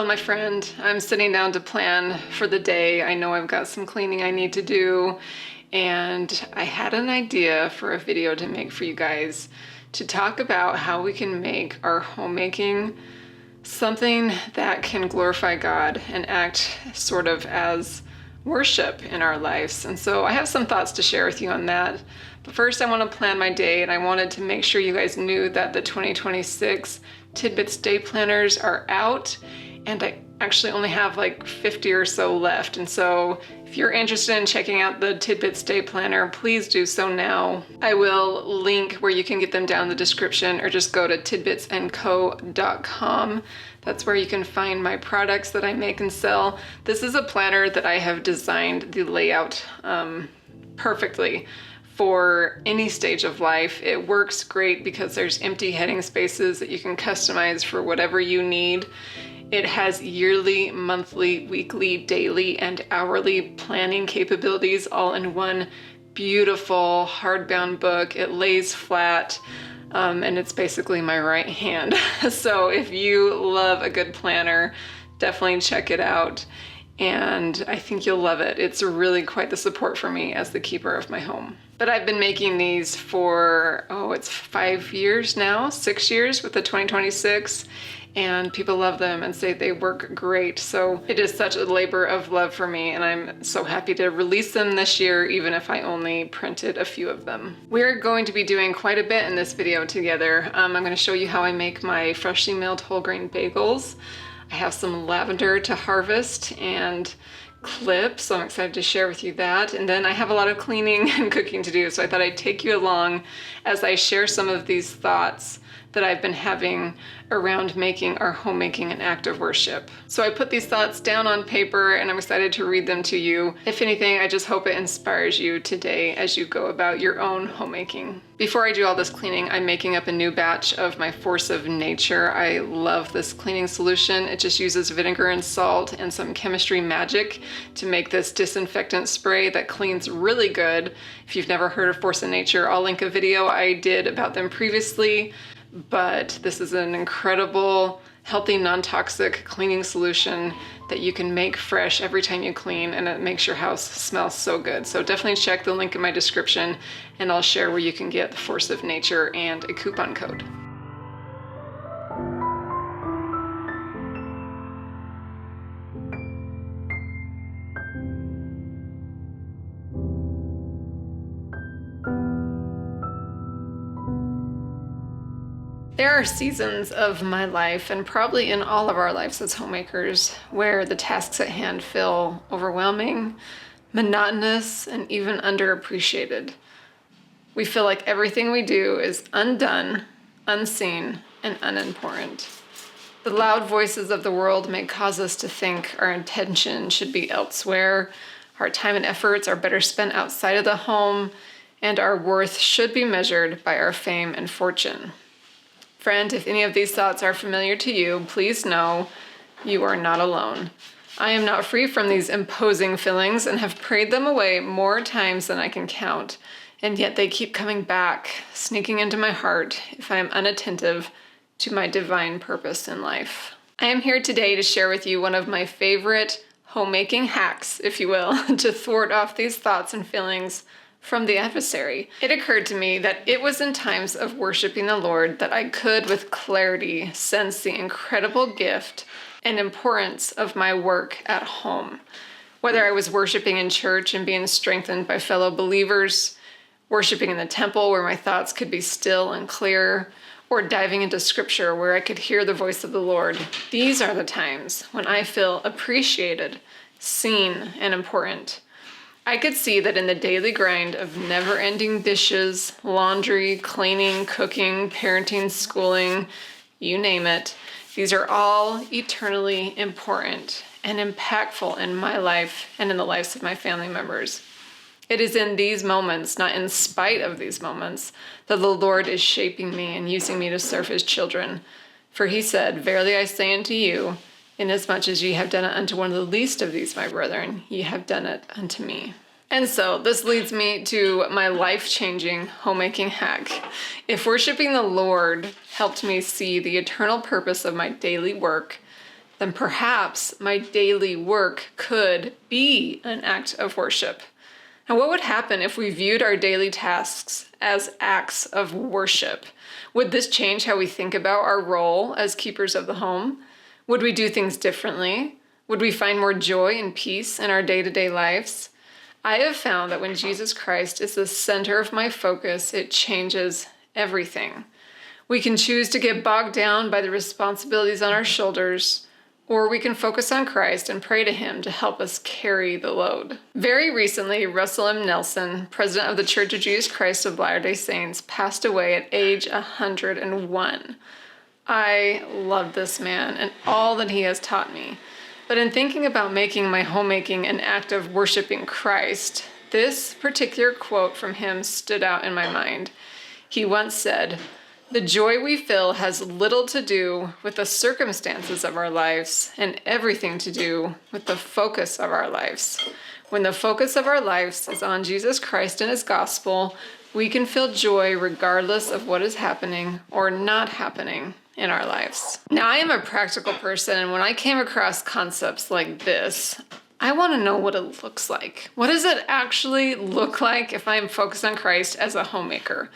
Well, my friend, I'm sitting down to plan for the day. I know I've got some cleaning I need to do, and I had an idea for a video to make for you guys to talk about how we can make our homemaking something that can glorify God and act sort of as worship in our lives. And so I have some thoughts to share with you on that. But first I want to plan my day, and I wanted to make sure you guys knew that the 2026 Tidbits Day Planners are out, and I actually only have like 50 or so left. And so if you're interested in checking out the Tidbits Day Planner, please do so now. I will link where you can get them down in the description, or just go to tidbitsandco.com. That's where you can find my products that I make and sell. This is a planner that I have designed the layout perfectly for any stage of life. It works great because there's empty heading spaces that you can customize for whatever you need. It has yearly, monthly, weekly, daily, and hourly planning capabilities all in one beautiful hardbound book. It lays flat, and it's basically my right hand. So if you love a good planner, definitely check it out. And I think you'll love it. It's really quite the support for me as the keeper of my home. But I've been making these for, it's 5 years now, 6 years with the 2026. And people love them and say they work great. So it is such a labor of love for me, and I'm so happy to release them this year, even if I only printed a few of them. We're going to be doing quite a bit in this video together. I'm going to show you how I make my freshly milled whole grain bagels. I have some lavender to harvest and clip, so I'm excited to share with you that. And then I have a lot of cleaning and cooking to do, so I thought I'd take you along as I share some of these thoughts that I've been having around making our homemaking an act of worship. So I put these thoughts down on paper, and I'm excited to read them to you. If anything, I just hope it inspires you today as you go about your own homemaking. Before I do all this cleaning, I'm making up a new batch of my Force of Nature. I love this cleaning solution. It just uses vinegar and salt and some chemistry magic to make this disinfectant spray that cleans really good. If you've never heard of Force of Nature, I'll link a video I did about them previously. But this is an incredible, healthy, non-toxic cleaning solution that you can make fresh every time you clean, and it makes your house smell so good. So definitely check the link in my description, and I'll share where you can get the Force of Nature and a coupon code. There are seasons of my life, and probably in all of our lives as homemakers, where the tasks at hand feel overwhelming, monotonous, and even underappreciated. We feel like everything we do is undone, unseen, and unimportant. The loud voices of the world may cause us to think our attention should be elsewhere, our time and efforts are better spent outside of the home, and our worth should be measured by our fame and fortune. Friend, if any of these thoughts are familiar to you, please know you are not alone. I am not free from these imposing feelings and have prayed them away more times than I can count, and yet they keep coming back, sneaking into my heart if I am unattentive to my divine purpose in life. I am here today to share with you one of my favorite homemaking hacks, if you will, to thwart off these thoughts and feelings from the adversary. It occurred to me that it was in times of worshiping the Lord that I could with clarity sense the incredible gift and importance of my work at home. Whether I was worshiping in church and being strengthened by fellow believers, worshiping in the temple where my thoughts could be still and clear, or diving into scripture where I could hear the voice of the Lord, these are the times when I feel appreciated, seen, and important. I could see that in the daily grind of never-ending dishes, laundry, cleaning, cooking, parenting, schooling, you name it, these are all eternally important and impactful in my life and in the lives of my family members. It is in these moments, not in spite of these moments, that the Lord is shaping me and using me to serve his children. For he said, "Verily I say unto you, inasmuch as ye have done it unto one of the least of these, my brethren, ye have done it unto me." And so this leads me to my life-changing homemaking hack. If worshiping the Lord helped me see the eternal purpose of my daily work, then perhaps my daily work could be an act of worship. And what would happen if we viewed our daily tasks as acts of worship? Would this change how we think about our role as keepers of the home? Would we do things differently? Would we find more joy and peace in our day-to-day lives? I have found that when Jesus Christ is the center of my focus, it changes everything. We can choose to get bogged down by the responsibilities on our shoulders, or we can focus on Christ and pray to Him to help us carry the load. Very recently, Russell M. Nelson, president of the Church of Jesus Christ of Latter-day Saints, passed away at age 101. I love this man and all that he has taught me. But in thinking about making my homemaking an act of worshiping Christ, this particular quote from him stood out in my mind. He once said, "The joy we feel has little to do with the circumstances of our lives and everything to do with the focus of our lives. When the focus of our lives is on Jesus Christ and His gospel, we can feel joy regardless of what is happening or not happening in our lives." Now, I am a practical person, and when I came across concepts like this, I want to know what it looks like. What does it actually look like if I'm focused on Christ as a homemaker?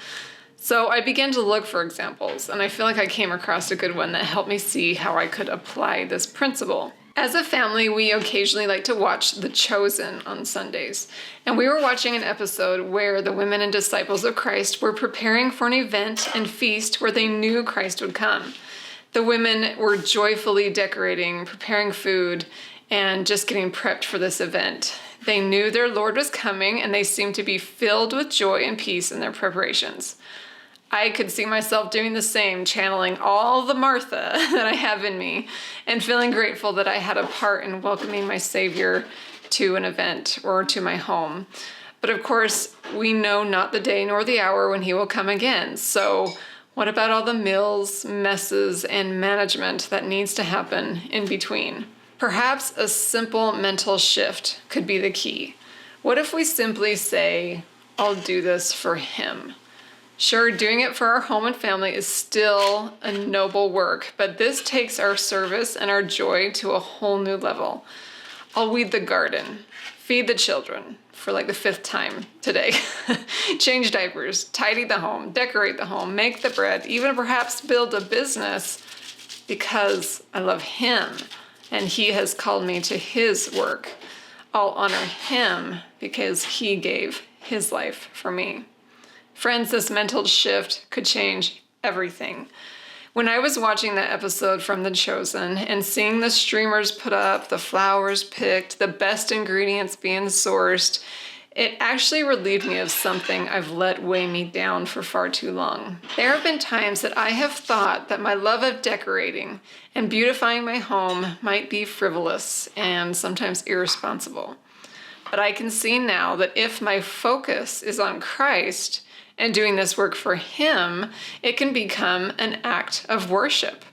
So I began to look for examples, and I feel like I came across a good one that helped me see how I could apply this principle. As a family, we occasionally like to watch The Chosen on Sundays, and we were watching an episode where the women and disciples of Christ were preparing for an event and feast where they knew Christ would come. The women were joyfully decorating, preparing food, and just getting prepped for this event. They knew their Lord was coming, and they seemed to be filled with joy and peace in their preparations. I could see myself doing the same, channeling all the Martha that I have in me and feeling grateful that I had a part in welcoming my Savior to an event or to my home. But of course, we know not the day nor the hour when He will come again. So what about all the meals, messes, and management that needs to happen in between? Perhaps a simple mental shift could be the key. What if we simply say, "I'll do this for Him"? Sure, doing it for our home and family is still a noble work, but this takes our service and our joy to a whole new level. I'll weed the garden, feed the children for like the 5th time today, change diapers, tidy the home, decorate the home, make the bread, even perhaps build a business because I love Him and He has called me to His work. I'll honor Him because He gave His life for me. Friends, this mental shift could change everything. When I was watching that episode from The Chosen and seeing the streamers put up, the flowers picked, the best ingredients being sourced, it actually relieved me of something I've let weigh me down for far too long. There have been times that I have thought that my love of decorating and beautifying my home might be frivolous and sometimes irresponsible. But I can see now that if my focus is on Christ, and doing this work for Him, it can become an act of worship.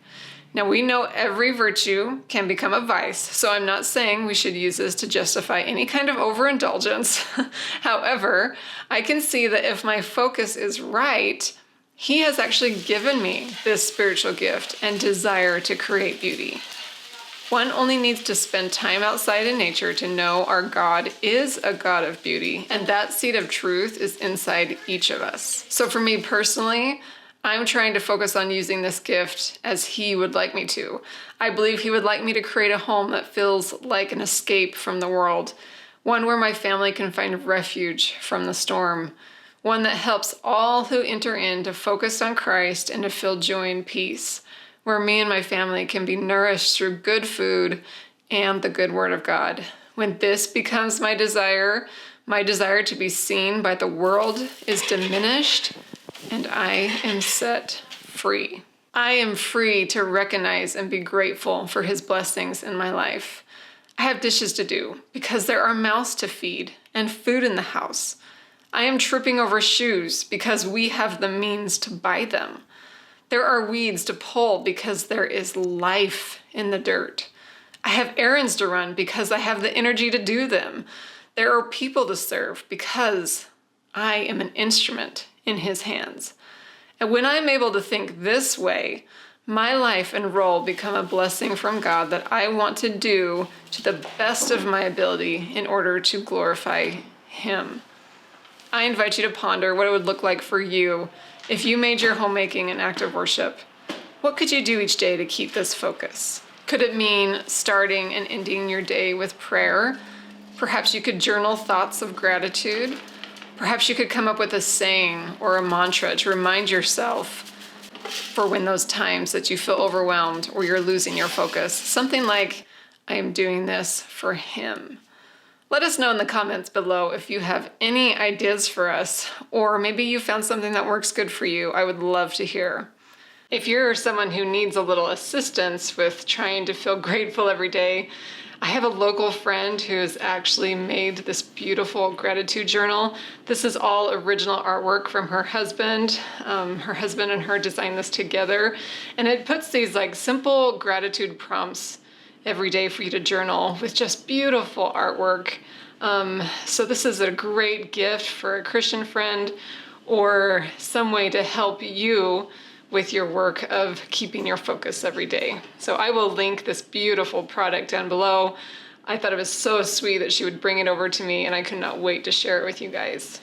Now, we know every virtue can become a vice, so I'm not saying we should use this to justify any kind of overindulgence. However, I can see that if my focus is right, He has actually given me this spiritual gift and desire to create beauty. One only needs to spend time outside in nature to know our God is a God of beauty, and that seed of truth is inside each of us. So for me personally, I'm trying to focus on using this gift as He would like me to. I believe He would like me to create a home that feels like an escape from the world, one where my family can find refuge from the storm, one that helps all who enter in to focus on Christ and to feel joy and peace, where me and my family can be nourished through good food and the good Word of God. When this becomes my desire to be seen by the world is diminished, and I am set free. I am free to recognize and be grateful for His blessings in my life. I have dishes to do because there are mouths to feed and food in the house. I am tripping over shoes because we have the means to buy them. There are weeds to pull because there is life in the dirt. I have errands to run because I have the energy to do them. There are people to serve because I am an instrument in His hands. And when I'm able to think this way, my life and role become a blessing from God that I want to do to the best of my ability in order to glorify Him. I invite you to ponder what it would look like for you if you made your homemaking an act of worship. What could you do each day to keep this focus? Could it mean starting and ending your day with prayer? Perhaps you could journal thoughts of gratitude. Perhaps you could come up with a saying or a mantra to remind yourself for when those times that you feel overwhelmed or you're losing your focus. Something like, I am doing this for Him. Let us know in the comments below if you have any ideas for us, or maybe you found something that works good for you. I would love to hear. If you're someone who needs a little assistance with trying to feel grateful every day, I have a local friend who's actually made this beautiful gratitude journal. This is all original artwork from her husband. Her husband and her designed this together. And it puts these like simple gratitude prompts every day for you to journal with just beautiful artwork. So this is a great gift for a Christian friend or some way to help you with your work of keeping your focus every day. So I will link this beautiful product down below. I thought it was so sweet that she would bring it over to me, and I could not wait to share it with you guys.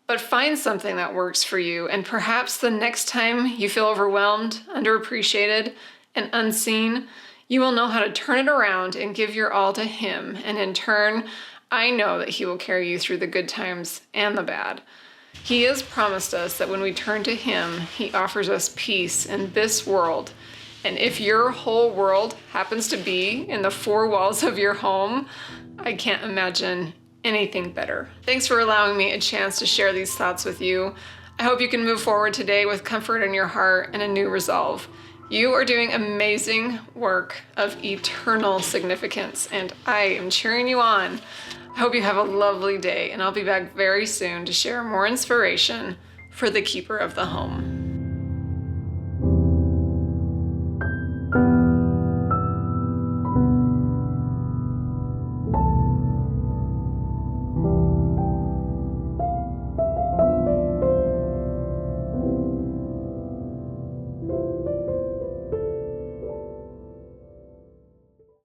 But find something that works for you, and perhaps the next time you feel overwhelmed, underappreciated, and unseen, you will know how to turn it around and give your all to Him. And in turn, I know that He will carry you through the good times and the bad. He has promised us that when we turn to Him, He offers us peace in this world. And if your whole world happens to be in the four walls of your home, I can't imagine anything better. Thanks for allowing me a chance to share these thoughts with you. I hope you can move forward today with comfort in your heart and a new resolve. You are doing amazing work of eternal significance, and I am cheering you on. I hope you have a lovely day, and I'll be back very soon to share more inspiration for the keeper of the home.